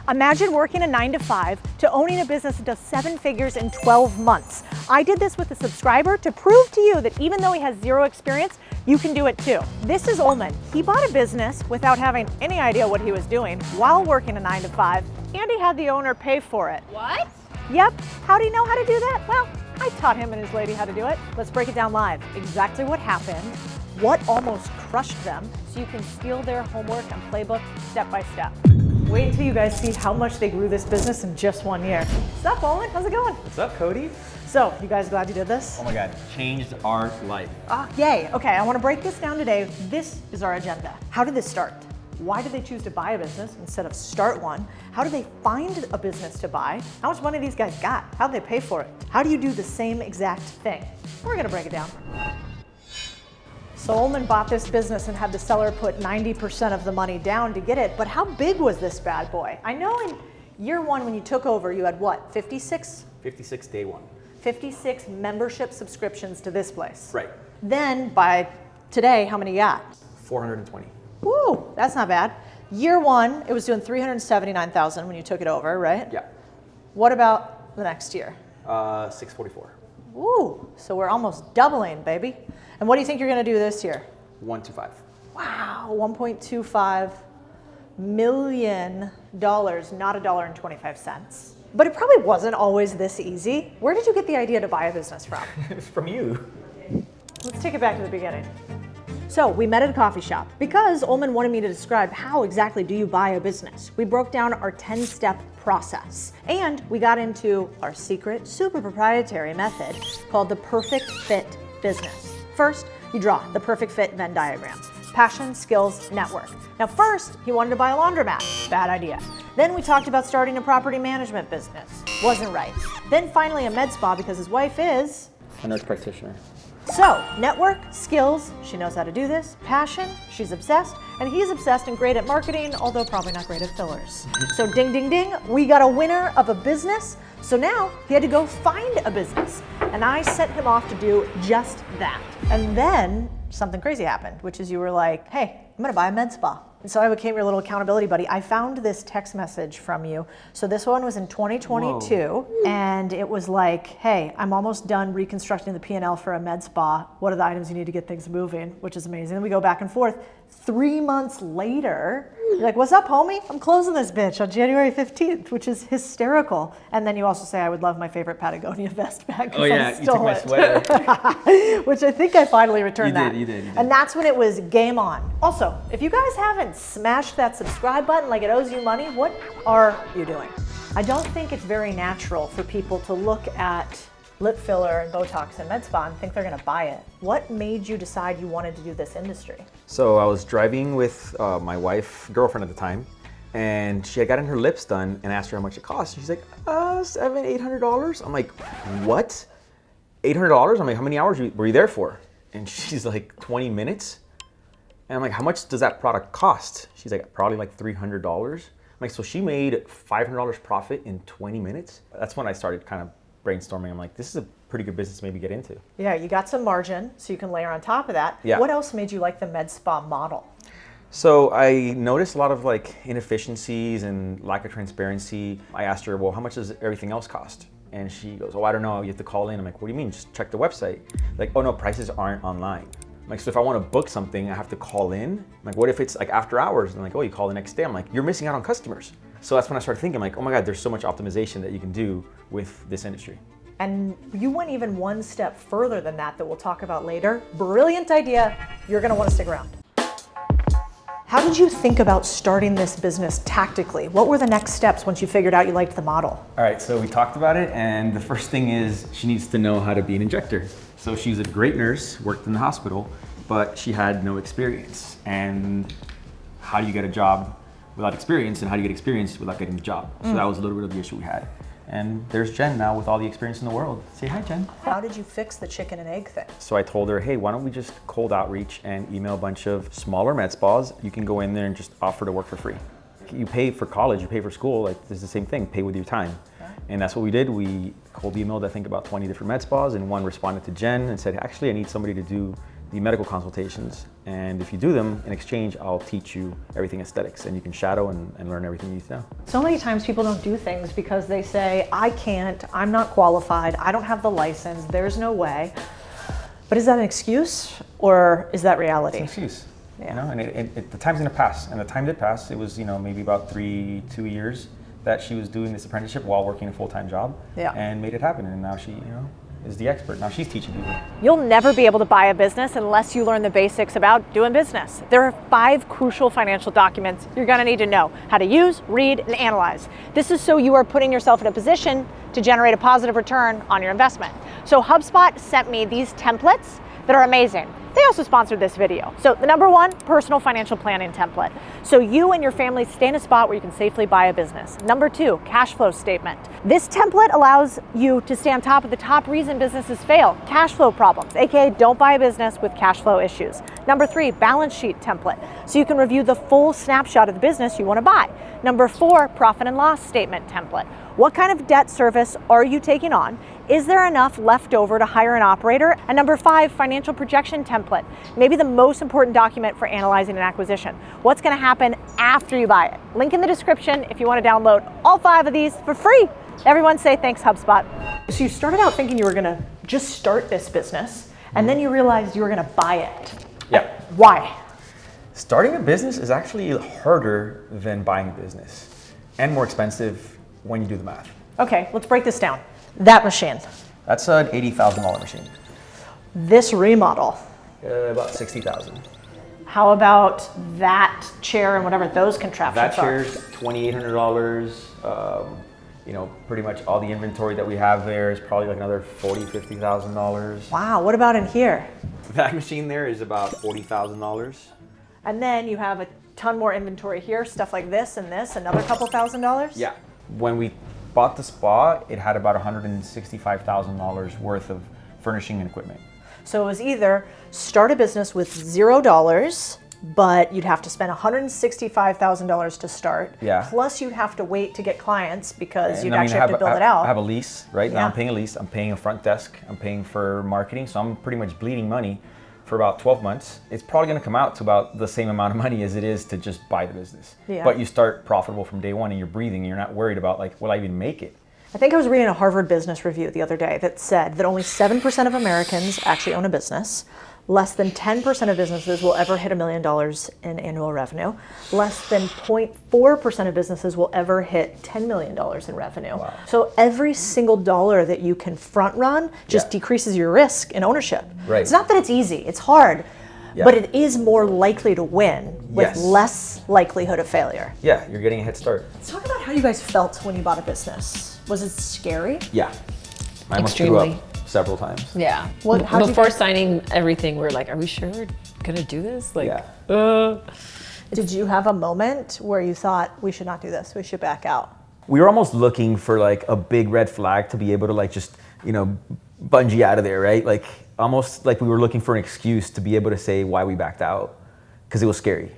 Imagine working a 9 to 5 to owning a business that does 7 figures in 12 months. I did this with a subscriber to prove to you that even though he has 0 experience, you can do it too. This is Ullman. He bought a business without having any idea what he was doing while working a 9 to 5, and he had the owner pay for it. What? Yep. How do you know how to do that? Well, I taught him and his lady how to do it. Let's break it down live. Exactly what happened, what almost crushed them, so you can steal their homework and playbook step by step. Wait until you guys see how much they grew this business in just 1 year. What's up, Ullman? How's it going? What's up, Codie? So, you guys glad you did this? Oh my God, changed our life. Yay. Okay, I want to break this down today. This is our agenda. How did this start? Why did they choose to buy a business instead of start one? How do they find a business to buy? How much money these guys got? How did they pay for it? How do you do the same exact thing? We're going to break it down. So Ullman bought this business and had the seller put 90% of the money down to get it, but how big was this bad boy? I know in year 1 when you took over, you had what, 56? 56 day 1. 56 membership subscriptions to this place. Right. Then by today, how many you got? 420. Woo, that's not bad. Year 1, it was doing 379,000 when you took it over, right? Yeah. What about the next year? 644. Ooh, so we're almost doubling, baby. And what do you think you're gonna do this year? 125. Wow, $1.25 million, not $1.25. But it probably wasn't always this easy. Where did you get the idea to buy a business from? It's from you. Let's take it back to the beginning. So we met at a coffee shop because Ullman wanted me to describe how exactly do you buy a business. We broke down our 10-step process and we got into our secret, super proprietary method called the perfect fit business. First, you draw the perfect fit Venn diagram. Passion, skills, network. Now first, he wanted to buy a laundromat. Bad idea. Then we talked about starting a property management business. Wasn't right. Then finally a med spa because his wife is A nurse practitioner. So, network, skills, she knows how to do this. Passion, she's obsessed. And he's obsessed and great at marketing, although probably not great at fillers. So ding, ding, ding, we got a winner of a business. So now he had to go find a business. And I sent him off to do just that. And then something crazy happened, which is you were like, hey, I'm gonna buy a med spa. And so I became your little accountability buddy. I found this text message from you. So this one was in 2022. Whoa. And it was like, hey, I'm almost done reconstructing the P&L for a med spa. What are the items you need to get things moving? Which is amazing. Then we go back and forth. 3 months later, you're like, what's up, homie? I'm closing this bitch on January 15th, which is hysterical. And then you also say, I would love my favorite Patagonia vest back. Oh yeah, you took my sweater. Which I think I finally returned that. You did. And that's when it was game on. Also, if you guys haven't smashed that subscribe button like it owes you money, what are you doing? I don't think it's very natural for people to look at lip filler and Botox and med spa and think they're gonna buy it. What made you decide you wanted to do this industry? So I was driving with my wife, girlfriend at the time, and she had gotten her lips done and asked her how much it cost. She's like, $700, $800. I'm like, what? $800? I'm like, how many hours were you there for? And she's like, 20 minutes. And I'm like, how much does that product cost? She's like, probably like $300. I'm like, so she made $500 profit in 20 minutes? That's when I started kind of brainstorming. I'm like, this is a pretty good business to maybe get into. Yeah, you got some margin, so you can layer on top of that. Yeah. What else made you like the med spa model? So I noticed a lot of like inefficiencies and lack of transparency. I asked her, well, how much does everything else cost? And she goes, oh, I don't know, you have to call in. I'm like, what do you mean? Just check the website. Like, oh no, prices aren't online. I'm like, so if I want to book something, I have to call in? I'm like, what if it's like after hours? And like, oh, you call the next day. I'm like, you're missing out on customers. So that's when I started thinking like, oh my God, there's so much optimization that you can do with this industry. And you went even one step further than that we'll talk about later. Brilliant idea. You're gonna wanna stick around. How did you think about starting this business tactically? What were the next steps once you figured out you liked the model? All right, so we talked about it, and the first thing is she needs to know how to be an injector. So she's a great nurse, worked in the hospital, but she had no experience. And how do you get a job without experience, and how do you get experience without getting the job? So that was a little bit of the issue we had. And there's Jen now with all the experience in the world. Say hi, Jen. How did you fix the chicken and egg thing? So I told her, hey, why don't we just cold outreach and email a bunch of smaller med spas. You can go in there and just offer to work for free. You pay for college, you pay for school, like this is the same thing, pay with your time. Okay. And that's what we did. We cold emailed, I think, about 20 different med spas, and one responded to Jen and said, actually, I need somebody to do the medical consultations. And if you do them, in exchange, I'll teach you everything aesthetics, and you can shadow and learn everything you need to know. So many times people don't do things because they say, I can't, I'm not qualified, I don't have the license, there's no way. But is that an excuse or is that reality? It's an excuse. Yeah. You know, and the time's gonna pass, and the time did pass. It was, maybe about 2 years that she was doing this apprenticeship while working a full-time job, and made it happen. And now she, is the expert. Now she's teaching people. You'll never be able to buy a business unless you learn the basics about doing business. There are 5 crucial financial documents you're gonna need to know how to use, read, and analyze. This is so you are putting yourself in a position to generate a positive return on your investment. So HubSpot sent me these templates that are amazing. They also sponsored this video. So the number 1, personal financial planning template. So you and your family stay in a spot where you can safely buy a business. Number 2, cash flow statement. This template allows you to stay on top of the top reason businesses fail, cash flow problems, aka don't buy a business with cash flow issues. Number 3, balance sheet template. So you can review the full snapshot of the business you want to buy. Number 4, profit and loss statement template. What kind of debt service are you taking on? Is there enough left over to hire an operator? And number 5, financial projection template. Maybe the most important document for analyzing an acquisition. What's gonna happen after you buy it? Link in the description if you wanna download all 5 of these for free. Everyone say thanks, HubSpot. So you started out thinking you were gonna just start this business, and then you realized you were gonna buy it. Yeah. Why? Starting a business is actually harder than buying a business, and more expensive when you do the math. Okay, let's break this down. That machine. That's an $80,000 machine. This remodel. About $60,000. How about that chair and whatever those contraptions That are? chair's $2,800. Pretty much all the inventory that we have there is probably like another $40,000, $50,000. Wow, what about in here? That machine there is about $40,000. And then you have a ton more inventory here, stuff like this, another couple $1,000s? Yeah. When we bought the spa, it had about $165,000 worth of furnishing and equipment. So it was either start a business with $0, but you'd have to spend $165,000 to start. Yeah. Plus you'd have to wait to get clients because you'd I mean, actually have to build it out. I have a lease, right? Now Yeah. I'm paying a lease, I'm paying a front desk, I'm paying for marketing, so I'm pretty much bleeding money for about 12 months. It's probably gonna come out to about the same amount of money as it is to just buy the business. Yeah. But you start profitable from day one and you're breathing and you're not worried about like, will I even make it? I think I was reading a Harvard Business Review the other day that said that only 7% of Americans actually own a business. Less than 10% of businesses will ever hit $1 million in annual revenue. Less than 0.4% of businesses will ever hit $10 million in revenue. Wow. So every single dollar that you can front run just decreases your risk in ownership. Right. It's not that it's easy, it's hard, but it is more likely to win with less likelihood of failure. Yeah, you're getting a head start. Let's talk about how you guys felt when you bought a business. Was it scary? Yeah. I almost threw Extremely. up several times. Yeah. How'd you Before guys- signing everything, we're like, are we sure we're gonna do this? Like, Yeah. Did you have a moment where you thought we should not do this, we should back out? We were almost looking for like a big red flag to be able to like just, bungee out of there, right? Like almost like we were looking for an excuse to be able to say why we backed out because it was scary.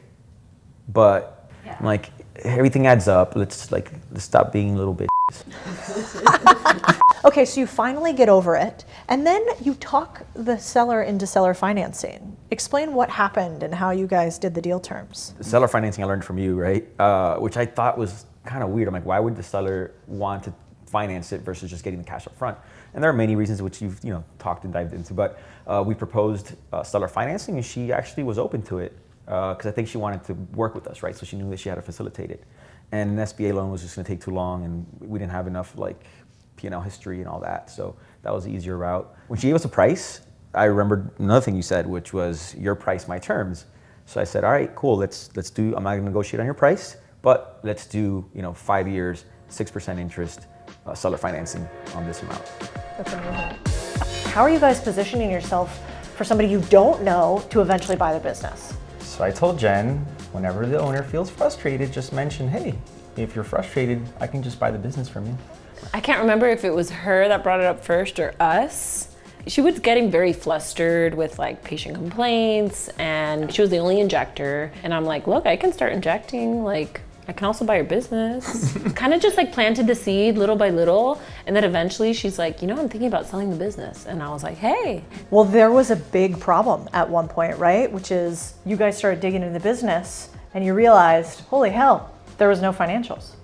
But like everything adds up. Let's stop being little bitches. Okay, so you finally get over it, and then you talk the seller into seller financing. Explain what happened and how you guys did the deal terms. Seller financing I learned from you, right? Which I thought was kind of weird. I'm like, why would the seller want to finance it versus just getting the cash up front? And there are many reasons which you've talked and dived into, but we proposed seller financing and she actually was open to it because I think she wanted to work with us, right? So she knew that she had to facilitate it. And an SBA loan was just gonna take too long and we didn't have enough like P&L history and all that. So that was the easier route. When she gave us a price, I remembered another thing you said, which was your price, my terms. So I said, all right, cool, let's do, I'm not gonna negotiate on your price, but let's do 5 years, 6% interest, seller financing on this amount. That's amazing. How are you guys positioning yourself for somebody you don't know to eventually buy the business? So I told Jen, whenever the owner feels frustrated, just mention, hey, if you're frustrated, I can just buy the business from you. I can't remember if it was her that brought it up first or us. She was getting very flustered with like patient complaints and she was the only injector. And I'm like, look, I can start injecting. Like, I can also buy your business. Kind of just like planted the seed little by little. And then eventually she's like, I'm thinking about selling the business. And I was like, hey. Well, there was a big problem at one point, right? Which is you guys started digging into the business and you realized, holy hell, there was no financials.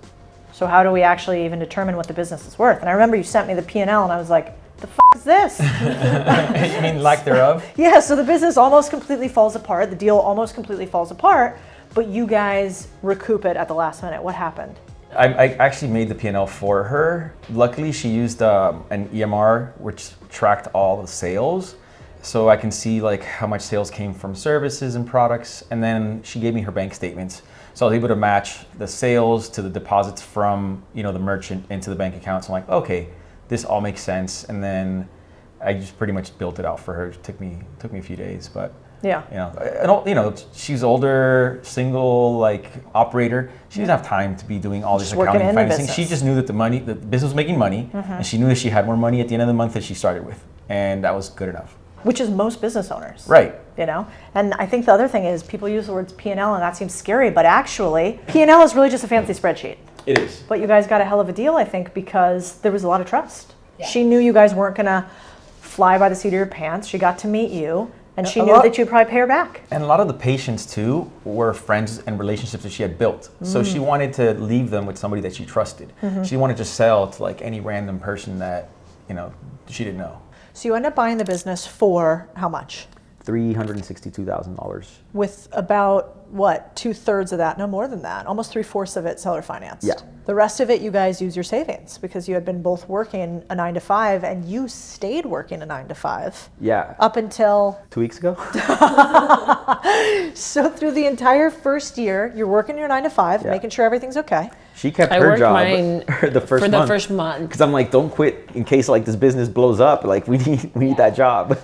So how do we actually even determine what the business is worth? And I remember you sent me the P&L and I was like, the f is this? You mean lack thereof? Yeah, so the business almost completely falls apart. The deal almost completely falls apart, but you guys recoup it at the last minute. What happened? I actually made the P&L for her. Luckily, she used an EMR, which tracked all the sales. So I can see like how much sales came from services and products. And then she gave me her bank statements. So I was able to match the sales to the deposits from, the merchant into the bank account. So I'm like, okay, this all makes sense. And then I just pretty much built it out for her. It took me a few days, but yeah. She's older, single, like operator. She didn't have time to be doing all this accounting and financing. She just knew that the business was making money, and she knew that she had more money at the end of the month that she started with, and that was good enough. Which is most business owners. Right. And I think the other thing is people use the words P&L and that seems scary, but actually P&L is really just a fancy spreadsheet. It is. But you guys got a hell of a deal, I think, because there was a lot of trust. Yeah. She knew you guys weren't gonna fly by the seat of your pants. She got to meet you and she knew that you'd probably pay her back. And a lot of the patients too were friends and relationships that she had built. So she wanted to leave them with somebody that she trusted. She didn't want to just sell to like any random person that, she didn't know. So you end up buying the business for how much? $362,000. With about, what, 2/3 of that, no more than that, almost 3/4 of it seller financed. Yeah. The rest of it you guys use your savings because you had been both working a 9-to-5 and you stayed working a 9-to-5. Yeah. Up until 2 weeks ago. So through the entire first year, you're working your 9-to-5, making sure everything's okay. She kept her job the first month. Because I'm like, don't quit in case like this business blows up. Like we need that job.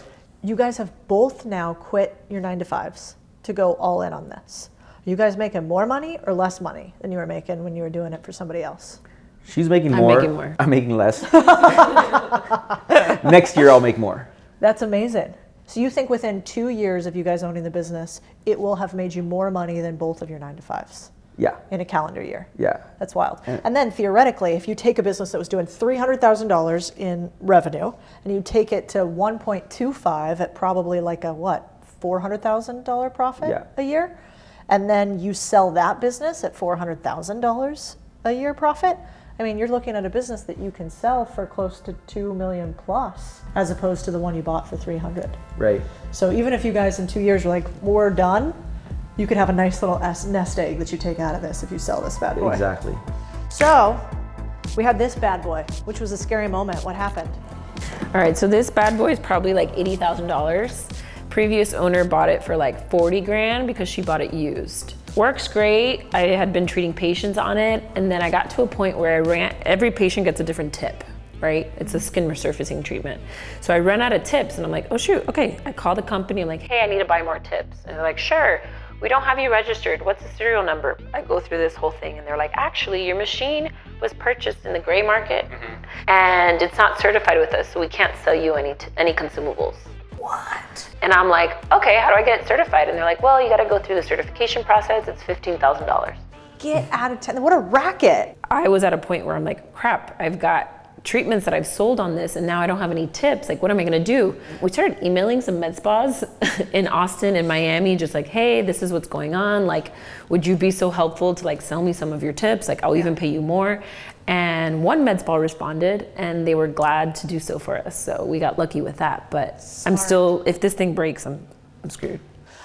You guys have both now quit your 9-to-5s to go all in on this. Are you guys making more money or less money than you were making when you were doing it for somebody else? She's making more. I'm making more. I'm making less. Next year I'll make more. That's amazing. So you think within 2 years of you guys owning the business, it will have made you more money than both of your 9-to-5s? Yeah. In a calendar year. Yeah. That's wild. And then theoretically, if you take a business that was doing $300,000 in revenue and you take it to 1.25 at probably like a $400,000 profit a year, and then you sell that business at $400,000 a year profit, I mean, you're looking at a business that you can sell for close to $2 million plus, as opposed to the one you bought for $300,000. Right. So even if you guys in 2 years were like, we're done, you could have a nice little nest egg that you take out of this if you sell this bad boy. Exactly. So we had this bad boy, which was a scary moment. What happened? All right, so this bad boy is probably like $80,000. Previous owner bought it for like 40 grand because she bought it used. Works great. I had been treating patients on it, and then I got to a point where every patient gets a different tip, right? It's a skin resurfacing treatment. So I ran out of tips and I'm like, oh shoot, okay. I call the company, I'm like, hey, I need to buy more tips. And they're like, sure, we don't have you registered. What's the serial number? I go through this whole thing and they're like, actually, your machine was purchased in the gray market and it's not certified with us, so we can't sell you any consumables. What? And I'm like, okay, how do I get it certified? And they're like, well, you gotta go through the certification process. It's $15,000. Get out of town. What a racket. I was at a point where I'm like, crap, I've got treatments that I've sold on this and now I don't have any tips. Like, what am I gonna do? We started emailing some med spas in Austin and Miami, just like, hey, this is what's going on. Like, would you be so helpful to like sell me some of your tips? Like, I'll even pay you more. And one med spa responded and they were glad to do so for us. So we got lucky with that. But I'm still, if this thing breaks, I'm screwed.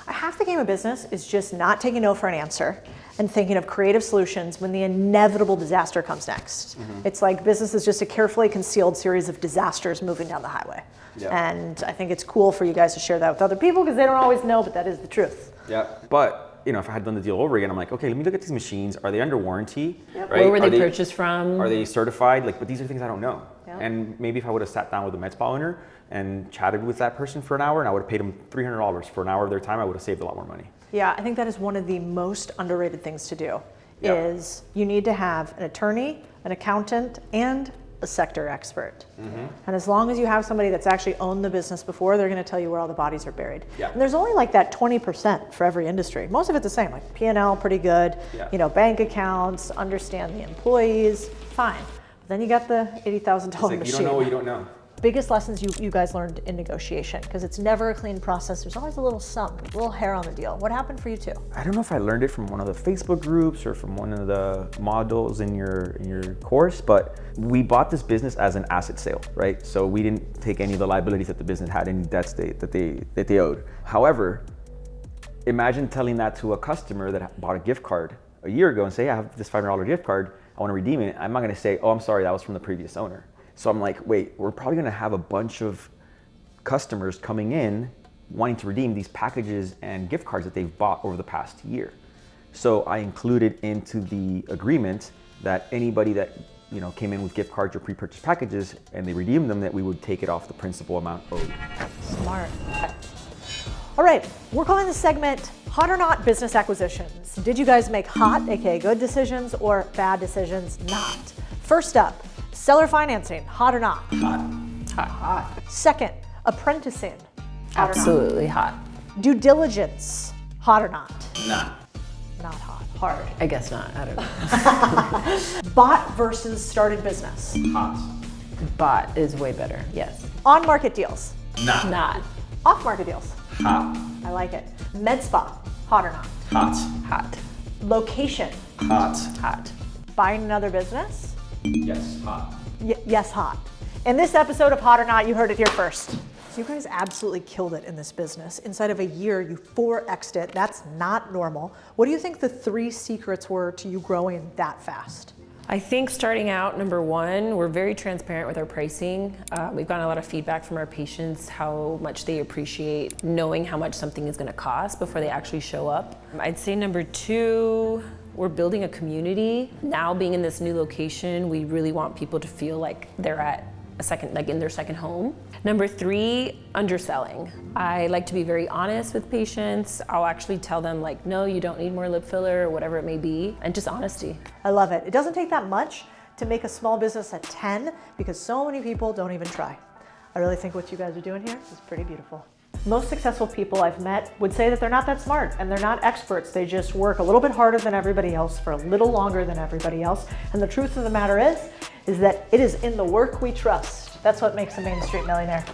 Half the game of business is just not taking no for an answer and thinking of creative solutions when the inevitable disaster comes next. It's like business is just a carefully concealed series of disasters moving down the highway. And I think it's cool for you guys to share that with other people because they don't always know, but that is the truth. Yeah, but if I had done the deal over again, I'm like, okay, let me look at these machines. Are they under warranty? Right? Where were they purchased from? Are they certified? Like, but these are things I don't know. And maybe if I would have sat down with a med spa owner and chatted with that person for an hour and I would have paid them $300 for an hour of their time, I would have saved a lot more money. Yeah, I think that is one of the most underrated things to do is you need to have an attorney, an accountant, and a sector expert. And as long as you have somebody that's actually owned the business before, they're going to tell you where all the bodies are buried. Yeah. And there's only like that 20% for every industry. Most of it's the same, like P&L, pretty good. Yeah. You know, bank accounts, understand the employees, fine. But then you got the $80,000 machine. You don't know what you don't know. Biggest lessons you guys learned in negotiation, because it's never a clean process. There's always a little hair on the deal. What happened for you two? I don't know if I learned it from one of the Facebook groups or from one of the modules in your course, but we bought this business as an asset sale, right? So we didn't take any of the liabilities that the business had, any debts that they owed. However, imagine telling that to a customer that bought a gift card a year ago and say, yeah, I have this $500 gift card, I want to redeem it. I'm not going to say, oh, I'm sorry, that was from the previous owner. So I'm like, wait, we're probably going to have a bunch of customers coming in wanting to redeem these packages and gift cards that they've bought over the past year. So I included into the agreement that anybody that came in with gift cards or pre-purchased packages and they redeemed them, that we would take it off the principal amount owed. Smart. All right, we're calling this segment Hot or Not Business Acquisitions. Did you guys make hot, aka good decisions, or bad decisions, not? First up, seller financing, hot or not? Hot. Second, apprenticing, hot Absolutely or not? hot. Due diligence, hot or not? Not. Not hot, hard. I guess not. I don't know. Bought versus started business. Hot. Bot is way better. Yes. On-market deals. Not. Off-market deals. Hot. I like it. Med spa, hot or not? Hot. Hot. Location, Hot. Hot. buying another business? Yes, hot. Yes, hot. In this episode of Hot or Not, you heard it here first. So you guys absolutely killed it in this business. Inside of a year, you 4x'd it. That's not normal. What do you think the 3 secrets were to you growing that fast? I think starting out, number one, we're very transparent with our pricing. We've gotten a lot of feedback from our patients how much they appreciate knowing how much something is going to cost before they actually show up. I'd say number 2, we're building a community. Now being in this new location, we really want people to feel like they're at a second, like in their second home. Number 3, underselling. I like to be very honest with patients. I'll actually tell them like, no, you don't need more lip filler or whatever it may be, and just honesty. I love it. It doesn't take that much to make a small business a 10 because so many people don't even try. I really think what you guys are doing here is pretty beautiful. Most successful people I've met would say that they're not that smart and they're not experts. They just work a little bit harder than everybody else for a little longer than everybody else. And the truth of the matter is that it is in the work we trust. That's what makes a Main Street millionaire.